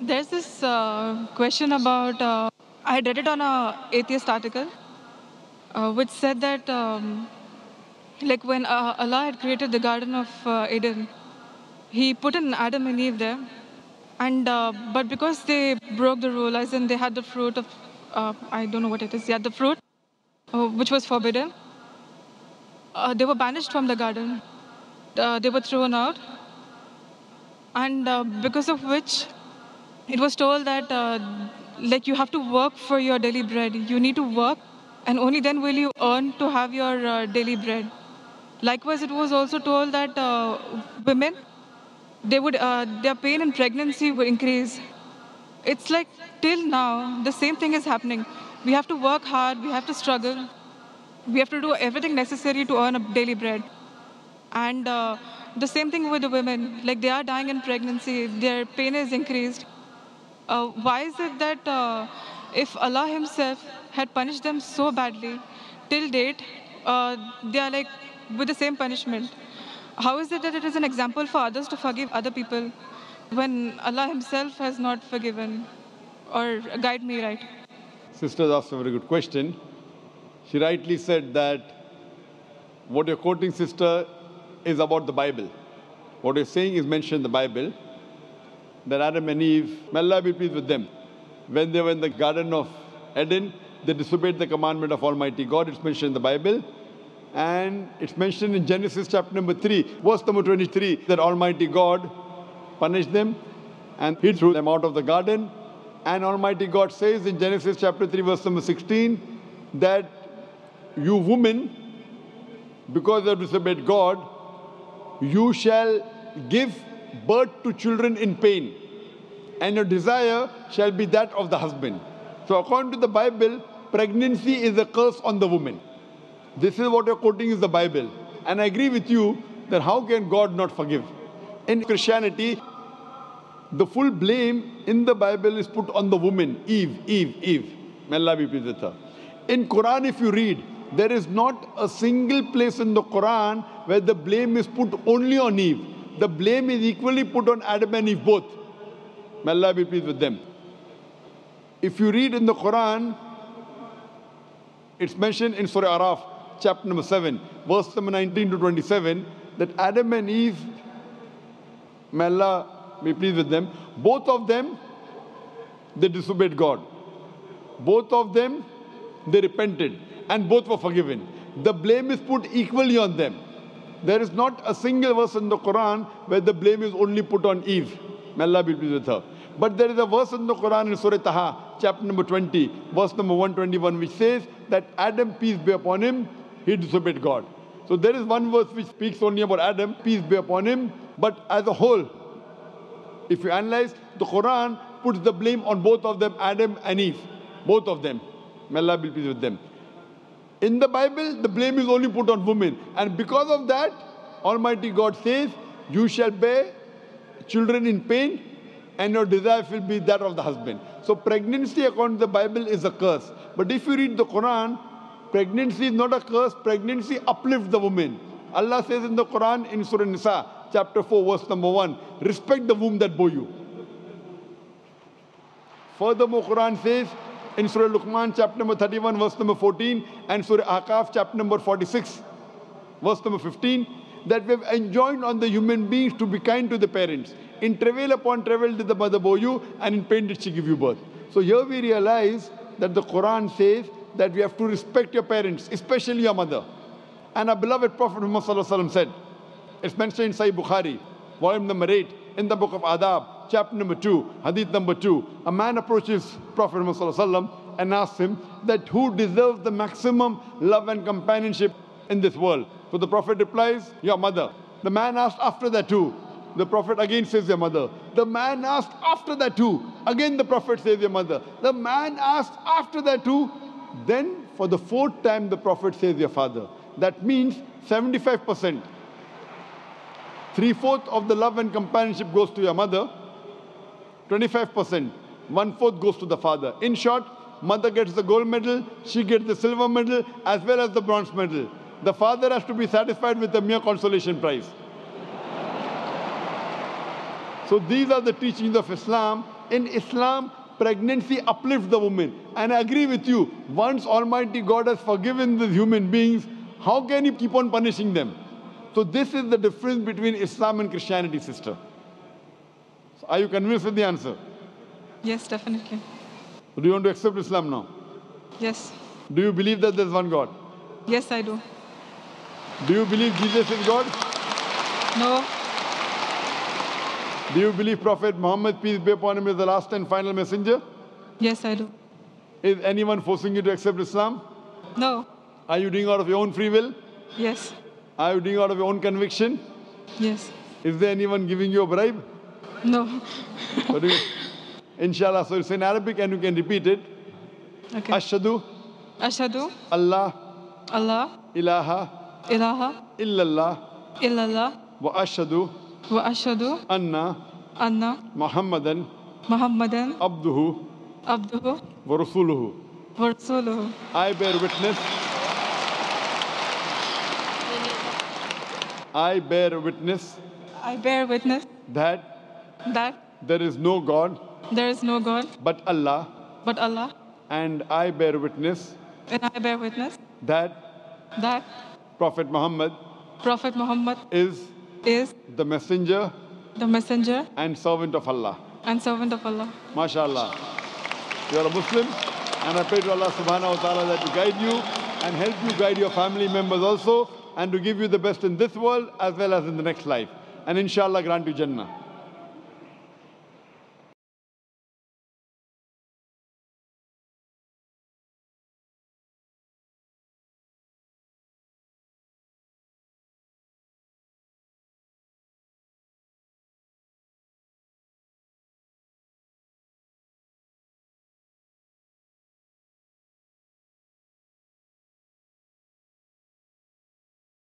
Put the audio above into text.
There's this question about, I read it on a atheist article, which said that, like when Allah had created the Garden of Eden, He put an Adam and Eve there, and but because they broke the rule, as in they had the fruit of, I don't know what it is, yeah, the fruit, which was forbidden, they were banished from the garden. They were thrown out, and because of which it was told that like you have to work for your daily bread. You need to work, and only then will you earn to have your daily bread. Likewise, it was also told that women, their pain in pregnancy would increase. It's like till now the same thing is happening. We have to work hard. We have to struggle. We have to do everything necessary to earn a daily bread. And the same thing with the women. Like they are dying in pregnancy. Their pain is increased. Why is it that if Allah Himself had punished them so badly, till date, they are like with the same punishment? How is it that it is an example for others to forgive other people when Allah Himself has not forgiven? Or guide me right. Sister asked a very good question. She rightly said that what you're quoting, sister, is about the Bible. What you're saying is mentioned in the Bible, that Adam and Eve, may Allah be pleased with them, when they were in the Garden of Eden, they disobeyed the commandment of Almighty God. It's mentioned in the Bible. And it's mentioned in Genesis chapter number 3, verse number 23, that Almighty God punished them and He threw them out of the garden. And Almighty God says in Genesis chapter 3, verse number 16, that you women, because you have disobeyed God, you shall give birth to children in pain, and your desire shall be that of the husband. So according to the Bible, pregnancy is a curse on the woman. This is what you're quoting is the Bible. And I agree with you that how can God not forgive? In Christianity, the full blame in the Bible is put on the woman, Eve. May Allah be pleased with her. In Quran, if you read, there is not a single place in the Quran where the blame is put only on Eve. The blame is equally put on Adam and Eve both. May Allah be pleased with them. If you read in the Quran, it's mentioned in Surah Araf, chapter number 7, verse number 19 to 27, that Adam and Eve, may Allah be pleased with them, both of them, they disobeyed God. Both of them, they repented, and both were forgiven. The blame is put equally on them. There is not a single verse in the Quran where the blame is only put on Eve. May Allah be pleased with her. But there is a verse in the Quran in Surah Taha, chapter number 20, verse number 121, which says that Adam, peace be upon him, he disobeyed God. So there is one verse which speaks only about Adam, peace be upon him, but as a whole, if you analyze, the Quran puts the blame on both of them, Adam and Eve. Both of them. May Allah be pleased with them. In the Bible, the blame is only put on women. And because of that, Almighty God says, you shall bear children in pain, and your desire will be that of the husband. So pregnancy, according to the Bible, is a curse. But if you read the Quran, pregnancy is not a curse. Pregnancy uplifts the woman. Allah says in the Quran, in Surah Nisa, chapter 4, verse number 1, respect the womb that bore you. Furthermore, Quran says in Surah Luqman, chapter number 31, verse number 14, and Surah Ahqaf, chapter number 46, verse number 15, that we have enjoined on the human beings to be kind to the parents. In travail upon travail did the mother bore you, and in pain did she give you birth. So here we realize that the Quran says that we have to respect your parents, especially your mother. And our beloved Prophet Muhammad ﷺ said, it's mentioned in Sahih Bukhari, volume number 8, in the book of Adab, chapter number 2, hadith number 2. A man approaches Prophet Muhammad ﷺ and asks him that who deserves the maximum love and companionship in this world. So the Prophet replies, your mother. The man asked after that too. The Prophet again says your mother. The man asked after that too. Again the Prophet says your mother. The man asked after that too. Then for the fourth time the Prophet says your father. That means 75%. 3/4 of the love and companionship goes to your mother. 25%. 1/4 goes to the father. In short, mother gets the gold medal, she gets the silver medal as well as the bronze medal. The father has to be satisfied with the mere consolation prize. So these are the teachings of Islam, In Islam, pregnancy uplifts the woman. And I agree with you, once Almighty God has forgiven the human beings, how can He keep on punishing them? So this is the difference between Islam and Christianity, sister. So are you convinced with the answer? Yes, definitely. Do you want to accept Islam now? Yes. Do you believe that there's one God? Yes, I do. Do you believe Jesus is God? No. Do you believe Prophet Muhammad, peace be upon him, is the last and final messenger? Yes, I do. Is anyone forcing you to accept Islam? No. Are you doing out of your own free will? Yes. Are you doing out of your own conviction? Yes. Is there anyone giving you a bribe? No. What do you, Inshallah, so it's in Arabic and you can repeat it. Okay. Ashhadu Ashhadu Allah Allah ilaha ilaha illallah illallah wa ashhadu wa ashhadu anna anna Muhammadan Muhammadan abduhu abduhu wa rasuluhu. wa rasuluhu. I bear witness. I bear witness I bear witness that that there is no God there is no God but Allah, but Allah, and I bear witness and I bear witness that that Prophet Muhammad Prophet Muhammad is is the messenger the messenger and servant of Allah. and servant of Allah. MashaAllah. You are a Muslim, and I pray to Allah subhanahu wa ta'ala that to guide you and help you guide your family members also, and to give you the best in this world as well as in the next life. And inshallah grant you Jannah.